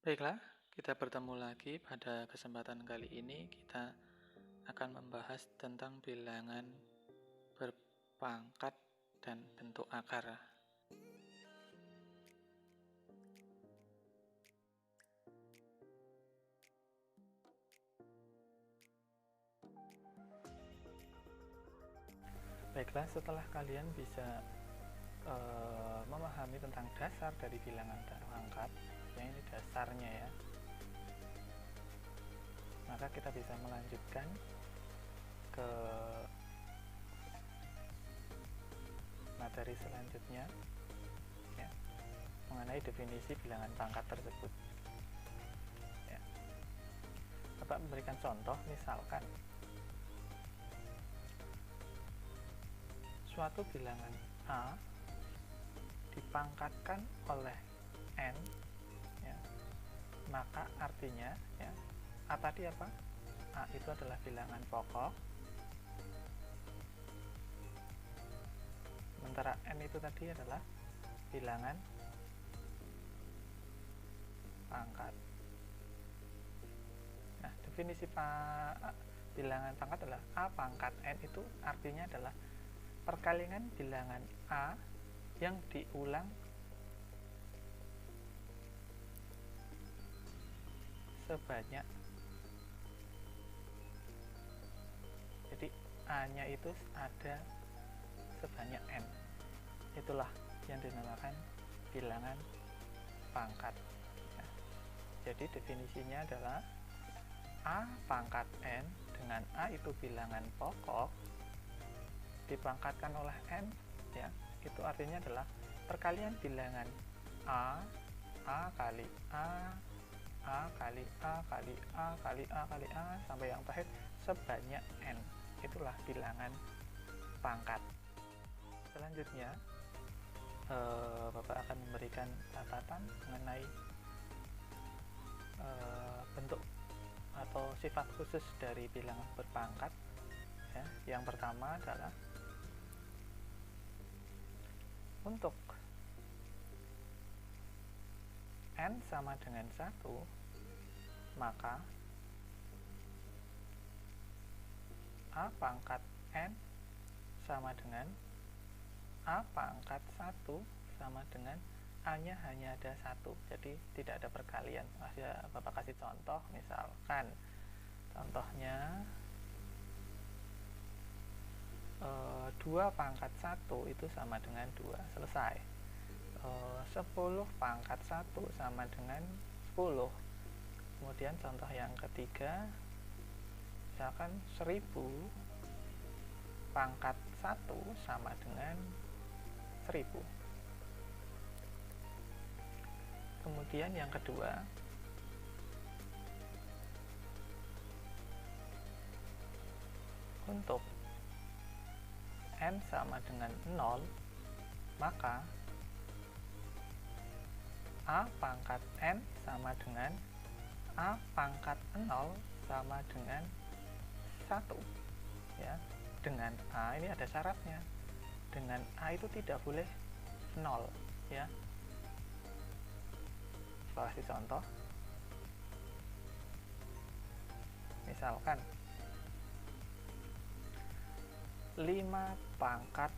Baiklah, kita bertemu lagi. Pada kesempatan kali ini kita akan membahas tentang bilangan berpangkat dan bentuk akar. Baiklah, setelah kalian bisa memahami tentang dasar dari bilangan berpangkat, yang ini dasarnya ya, maka kita bisa melanjutkan ke materi selanjutnya ya, mengenai definisi bilangan pangkat tersebut ya. Bapak memberikan contoh, misalkan suatu bilangan A dipangkatkan oleh N ya, maka artinya ya, A tadi apa? A itu adalah bilangan pokok, sementara N itu tadi adalah bilangan pangkat. Nah, definisi bilangan pangkat adalah A pangkat N itu artinya adalah perkalian bilangan A yang diulang sebanyak, jadi A nya itu ada sebanyak N, itulah yang dinamakan bilangan pangkat. Nah, jadi definisinya adalah A pangkat N dengan A itu bilangan pokok dipangkatkan oleh N ya, itu artinya adalah perkalian bilangan A kali A kali A kali A kali A kali A sampai yang terakhir sebanyak N, itulah bilangan pangkat. Selanjutnya Bapak akan memberikan catatan mengenai bentuk atau sifat khusus dari bilangan berpangkat ya. Yang pertama adalah untuk N sama dengan 1, maka A pangkat N sama dengan A pangkat 1 sama dengan A nya hanya ada 1, jadi tidak ada perkalian. Bapak kasih contoh, misalkan contohnya 2 pangkat 1 itu sama dengan 2, selesai. 10 pangkat 1 sama dengan 10. Kemudian contoh yang ketiga, misalkan 1000 pangkat 1 sama dengan 1000. Kemudian yang kedua, untuk N sama dengan 0, maka A pangkat N sama dengan A pangkat 0 sama dengan 1 ya. Dengan A ini ada syaratnya, dengan A itu tidak boleh 0 ya. Saya kasih contoh, misalkan 5 pangkat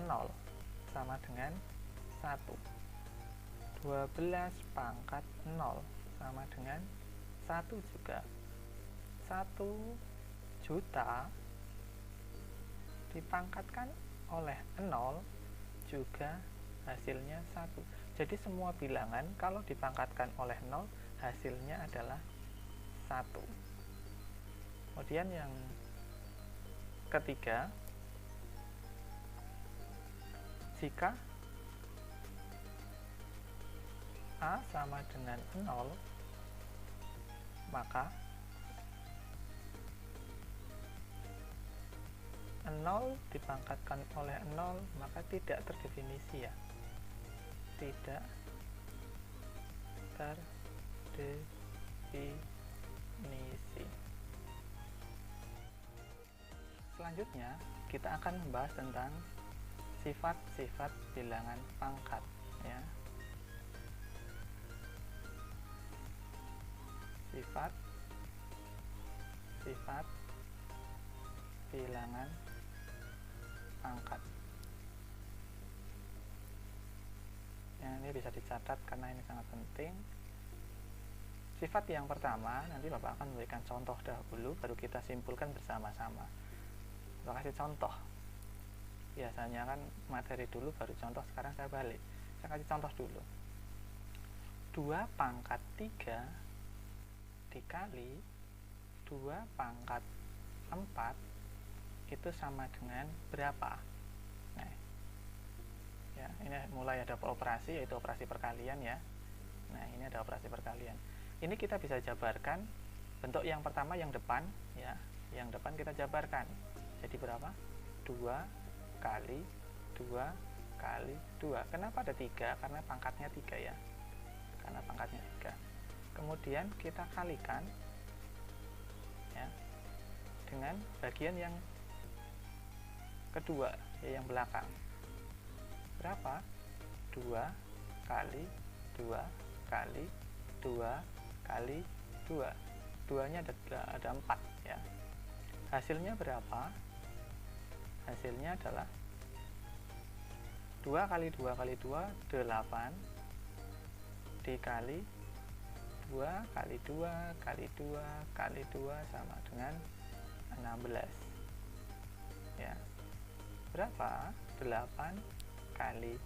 0 sama dengan 1, 12 pangkat 0 sama dengan 1 juga. 1 juta dipangkatkan oleh 0 juga hasilnya 1. Jadi semua bilangan kalau dipangkatkan oleh 0 hasilnya adalah 1. Kemudian yang ketiga, jika A sama dengan 0, maka 0 dipangkatkan oleh 0 maka tidak terdefinisi ya, tidak terdefinisi. Selanjutnya kita akan membahas tentang sifat-sifat bilangan pangkat ya. sifat bilangan pangkat. Ya, ini bisa dicatat karena ini sangat penting. Sifat yang pertama, nanti Bapak akan memberikan contoh dahulu, baru kita simpulkan bersama-sama. Bapak kasih contoh. Biasanya kan materi dulu, baru contoh, sekarang saya balik. Saya kasih contoh dulu. 2 pangkat 3 dikali 2 pangkat 4 itu sama dengan berapa? Nah, ya, ini mulai ada operasi, yaitu operasi perkalian ya. Nah, ini ada operasi perkalian. Ini kita bisa jabarkan. Bentuk yang pertama yang depan ya, yang depan kita jabarkan. Jadi berapa? 2 kali 2 kali 2. Kenapa ada 3? Karena pangkatnya 3 ya. Karena pangkatnya 3. Kemudian kita kalikan ya dengan bagian yang kedua, ya, yang belakang. Berapa? 2 kali 2 kali 2 kali 2. 2-nya ada 4 ya. Hasilnya berapa? Hasilnya adalah 2 kali 2 kali 2 8 dikali 2 kali 2 kali 2 kali 2 sama dengan 16 ya. Berapa? 8 kali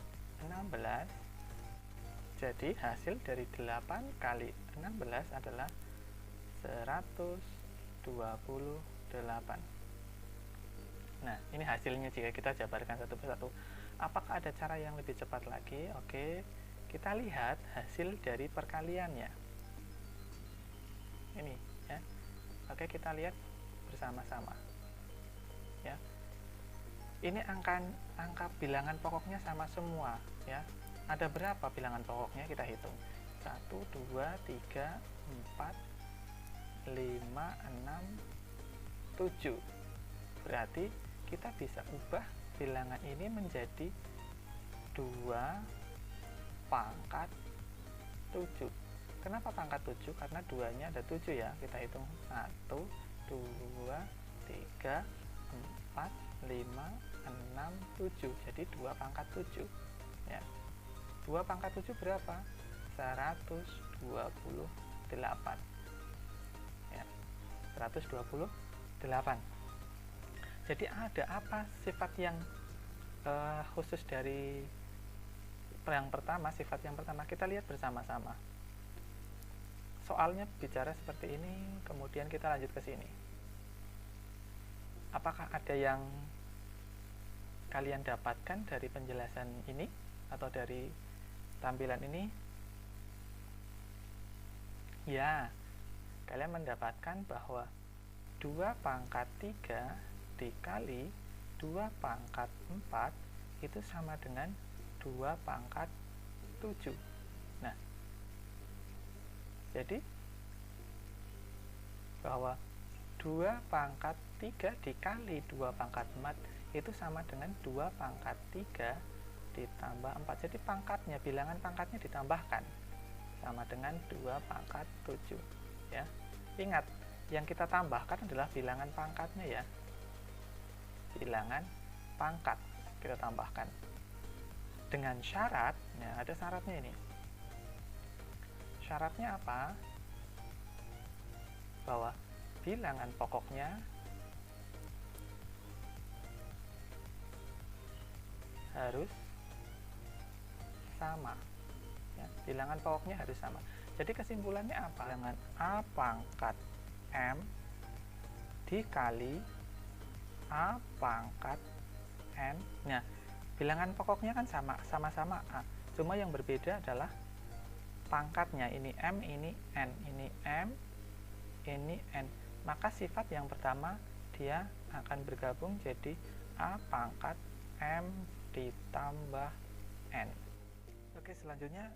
16. Jadi hasil dari 8 kali 16 adalah 128. Nah, ini hasilnya jika kita jabarkan satu persatu. Apakah ada cara yang lebih cepat lagi? Oke, kita lihat hasil dari perkaliannya. Ini ya. Oke, kita lihat bersama-sama. Ya. Ini angka bilangan pokoknya sama semua ya. Ada berapa bilangan pokoknya? Kita hitung. 1 2 3 4 5 6 7. Berarti kita bisa ubah bilangan ini menjadi 2 pangkat 7. Kenapa pangkat 7? Karena 2-nya ada 7 ya. Kita hitung 1 2 3 4 5 6 7. Jadi 2 pangkat 7 ya. 2 pangkat 7 berapa? 128 ya. 128. Jadi ada apa sifat yang khusus dari yang pertama? Sifat yang pertama kita lihat bersama-sama. Soalnya bicara seperti ini, kemudian kita lanjut ke sini. Apakah ada yang kalian dapatkan dari penjelasan ini atau dari tampilan ini? Ya, kalian mendapatkan bahwa 2 pangkat 3 dikali 2 pangkat 4 itu sama dengan 2 pangkat 7. Nah, jadi bahwa 2 pangkat 3 dikali 2 pangkat 4 itu sama dengan 2 pangkat 3 ditambah 4. Jadi pangkatnya, bilangan pangkatnya ditambahkan sama dengan 2 pangkat 7 ya. Ingat, yang kita tambahkan adalah bilangan pangkatnya ya. Bilangan pangkat kita tambahkan dengan syarat ya, ada syaratnya ini. Syaratnya apa? Bahwa bilangan pokoknya harus sama ya, bilangan pokoknya harus sama. Jadi kesimpulannya apa? Bilangan A pangkat M dikali A pangkat N. Nah, bilangan pokoknya kan sama-sama A. Cuma yang berbeda adalah pangkatnya. Ini M, ini N. Ini M, ini N. Maka sifat yang pertama dia akan bergabung jadi A pangkat M ditambah N. Oke, selanjutnya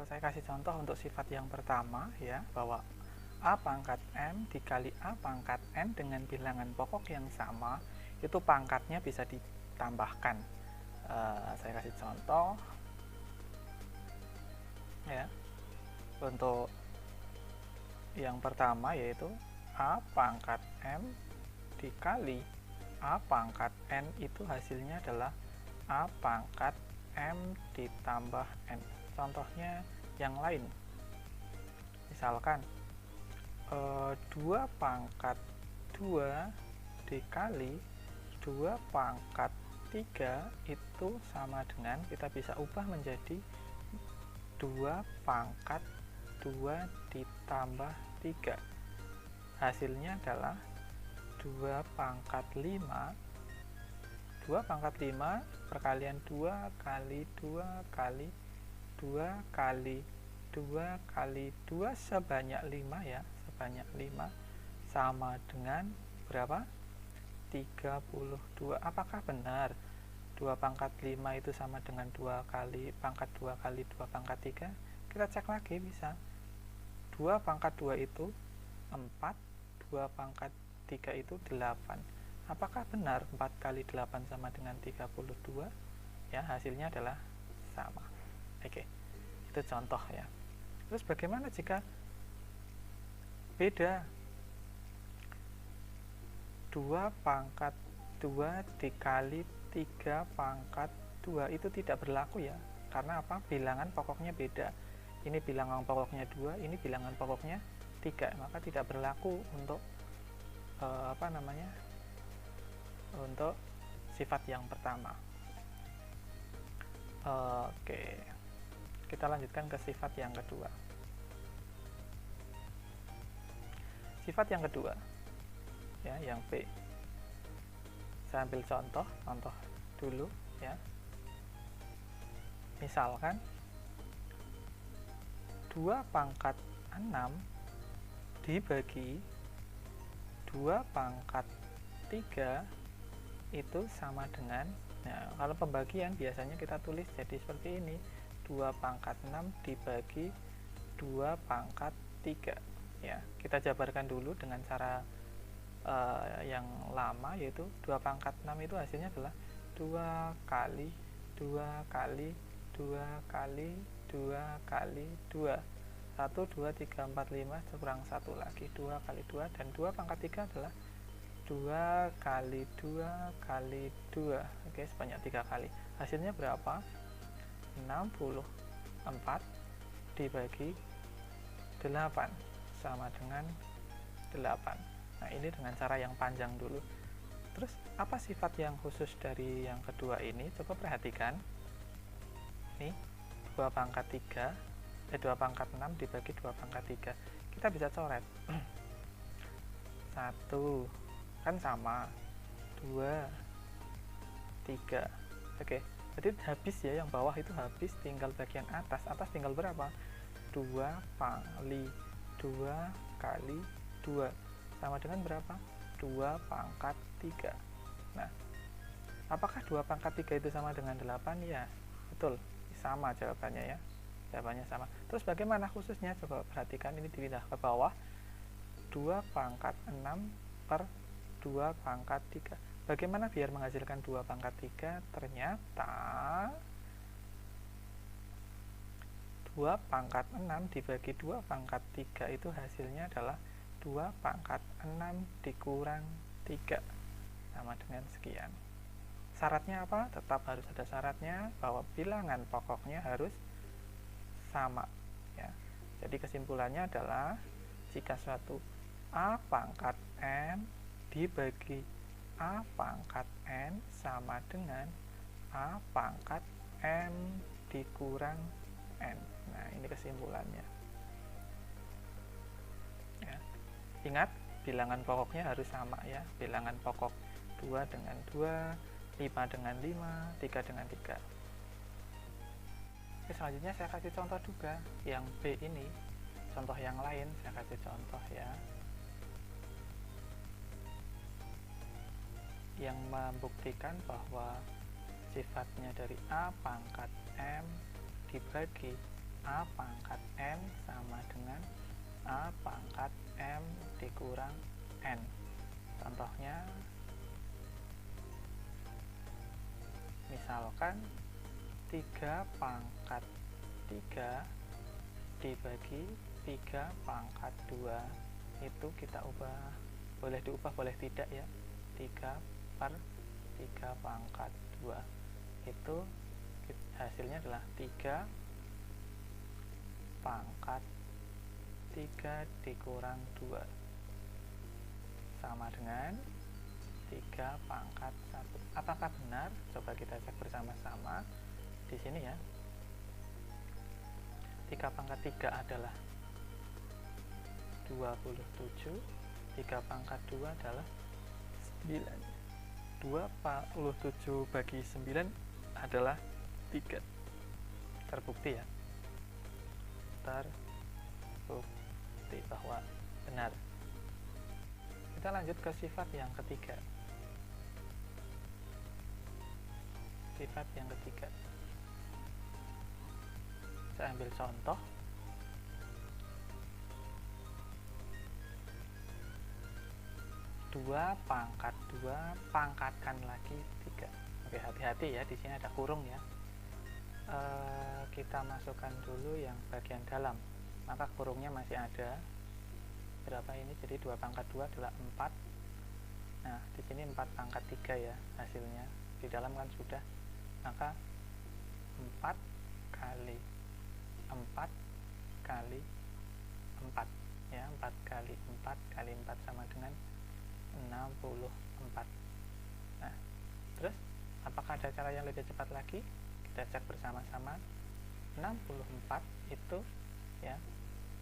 saya kasih contoh untuk sifat yang pertama ya, bahwa A pangkat M dikali A pangkat N dengan bilangan pokok yang sama, itu pangkatnya bisa ditambahkan. Saya kasih contoh ya, untuk yang pertama yaitu A pangkat M dikali A pangkat N itu hasilnya adalah A pangkat M ditambah N. Contohnya yang lain, misalkan 2 pangkat 2 dikali 2 pangkat 3 itu sama dengan, kita bisa ubah menjadi 2 pangkat 2 ditambah 3. Hasilnya adalah 2 pangkat 5. 2 pangkat 5 perkalian 2 kali 2 kali 2 kali 2 kali 2 sebanyak 5 ya, sebanyak 5 sama dengan berapa? 32. Apakah benar 2 pangkat 5 itu sama dengan 2 kali pangkat 2 kali 2 pangkat 3? Kita cek lagi bisa. 2 pangkat 2 itu 4, 2 pangkat 3 itu 8. Apakah benar 4 kali 8 sama dengan 32? Ya, hasilnya adalah sama. Oke, itu contoh ya. Terus bagaimana jika beda? 2 pangkat 2 dikali 3 pangkat 2 itu tidak berlaku ya. Karena apa? Bilangan pokoknya beda. Ini bilangan pokoknya 2, ini bilangan pokoknya 3. Maka tidak berlaku untuk untuk sifat yang pertama. Oke, kita lanjutkan ke sifat yang kedua. Sifat yang kedua ya, yang B. Saya ambil contoh dulu ya. Misalkan 2 pangkat 6 dibagi 2 pangkat 3 itu sama dengan, nah kalau pembagian biasanya kita tulis jadi seperti ini, 2 pangkat 6 dibagi 2 pangkat 3 ya. Kita jabarkan dulu dengan cara yang lama, yaitu 2 pangkat 6 itu hasilnya adalah 2 kali 2 kali 2 kali 2 kali 2, 1, 2, 3, 4, 5 kurang 1 lagi, 2 kali 2, dan 2 pangkat 3 adalah 2 kali 2 kali 2. Oke, sebanyak 3 kali. Hasilnya berapa? 64 dibagi 8 sama dengan 8. Nah, ini dengan cara yang panjang dulu. Terus apa sifat yang khusus dari yang kedua ini? Coba perhatikan. Nih, 2 pangkat 2 pangkat 6 dibagi 2 pangkat 3. Kita bisa coret. 1 kan sama, 2, 3. Oke, jadi habis ya, yang bawah itu habis, tinggal bagian atas tinggal berapa? 2 kali 2 kali 2 sama dengan berapa? 2 pangkat 3. Nah, apakah 2 pangkat 3 itu sama dengan 8? Ya, betul, sama jawabannya ya. Jawabannya sama. Terus bagaimana khususnya? Coba perhatikan, ini dipindah ke bawah. 2 pangkat 6 per 2 pangkat 3. Bagaimana biar menghasilkan 2 pangkat 3? Ternyata 2 pangkat 6 dibagi 2 pangkat 3 itu hasilnya adalah 2 pangkat 6 dikurang 3 sama dengan sekian. Syaratnya apa? Tetap harus ada syaratnya bahwa bilangan pokoknya harus sama ya. Jadi kesimpulannya adalah jika suatu A pangkat N dibagi A pangkat N sama dengan A pangkat M dikurang N. Nah, ini kesimpulannya ya. Ingat, bilangan pokoknya harus sama ya. Bilangan pokok 2 dengan 2, 5 dengan 5, 3 dengan 3. Oke, selanjutnya saya kasih contoh juga yang B ini. Contoh yang lain saya kasih contoh ya, yang membuktikan bahwa sifatnya dari A pangkat M dibagi A pangkat N sama dengan A pangkat M dikurang N. Contohnya, misalkan 3 pangkat 3 dibagi 3 pangkat 2 itu kita ubah, boleh diubah boleh tidak ya, 3 per 3 pangkat 2 itu hasilnya adalah 3 pangkat 3 dikurang 2 sama dengan 3 pangkat 1. Apakah benar? Coba kita cek bersama-sama di sini ya. 3 pangkat 3 adalah 27, 3 pangkat 2 adalah 9. 27 bagi 9 adalah 3. Terbukti ya, terbukti bahwa benar. Kita lanjut ke sifat yang ketiga. Sifat yang ketiga, saya ambil contoh. 2 pangkat 2 pangkatkan lagi 3. Oke, hati-hati ya, di sini ada kurung ya. Kita masukkan dulu yang bagian dalam, maka kurungnya masih ada. Berapa ini? Jadi 2 pangkat 2 adalah 4. Nah, di sini 4 pangkat 3 ya hasilnya. Di dalam kan sudah. Maka 4 kali 4 kali 4 ya, 4 kali 4 kali 4 sama dengan 64. Nah, terus apakah ada cara yang lebih cepat lagi? Kita cek bersama-sama. 64 itu ya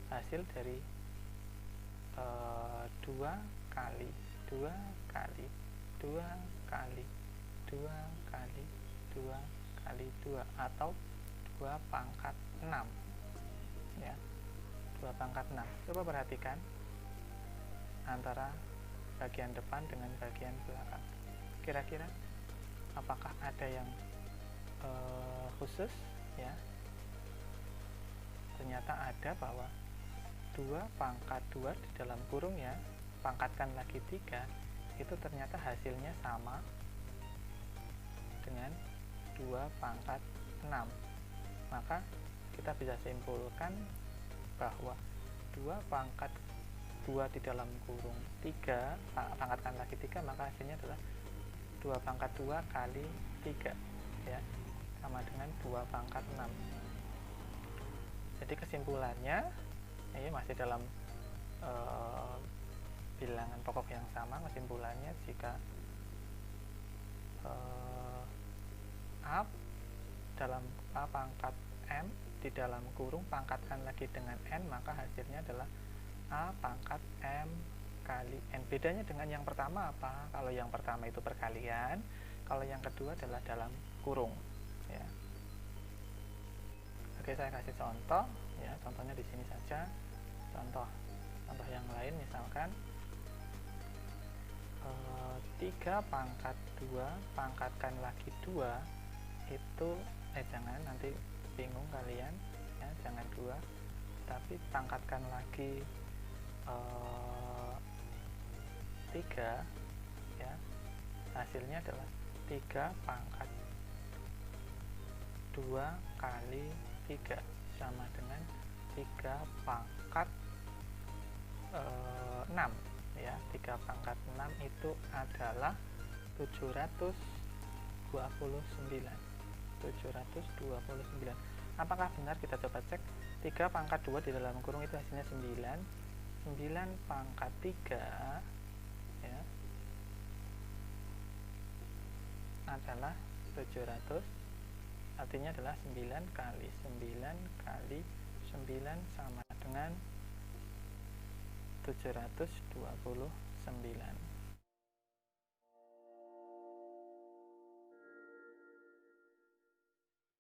hasil dari 2 kali 2 kali 2 kali 2 kali 2 kali 2 atau 2 pangkat 6 ya, 2 pangkat 6. Coba perhatikan antara bagian depan dengan bagian belakang. Kira-kira apakah ada yang khusus ya? Ternyata ada, bahwa 2 pangkat 2 di dalam kurung ya, pangkatkan lagi 3, itu ternyata hasilnya sama dengan 2 pangkat 6. Maka kita bisa simpulkan bahwa 2 pangkat 2 di dalam kurung 3, pangkatkan lagi 3, maka hasilnya adalah 2 pangkat 2 kali 3 ya, sama dengan 2 pangkat 6. Jadi kesimpulannya ini masih dalam bilangan pokok yang sama. Kesimpulannya, jika A dalam A pangkat M di dalam kurung pangkatkan lagi dengan N, maka hasilnya adalah A pangkat M kali N. Bedanya dengan yang pertama apa? Kalau yang pertama itu perkalian, kalau yang kedua adalah dalam kurung ya. Oke, saya kasih contoh ya, contohnya di sini saja. Contoh yang lain, misalkan 3 pangkat 2 pangkatkan lagi 2 itu jangan, nanti bingung kalian ya, jangan 2, tapi pangkatkan lagi 3 ya, hasilnya adalah 3 pangkat 2 kali 3 sama dengan 3 pangkat 6 ya. 3 pangkat 6 itu adalah 729. Apakah benar? Kita coba cek. 3 pangkat 2 di dalam kurung itu hasilnya 9. 9 pangkat 3 ya adalah 700. Artinya adalah 9 kali 9 kali 9 sama dengan 729.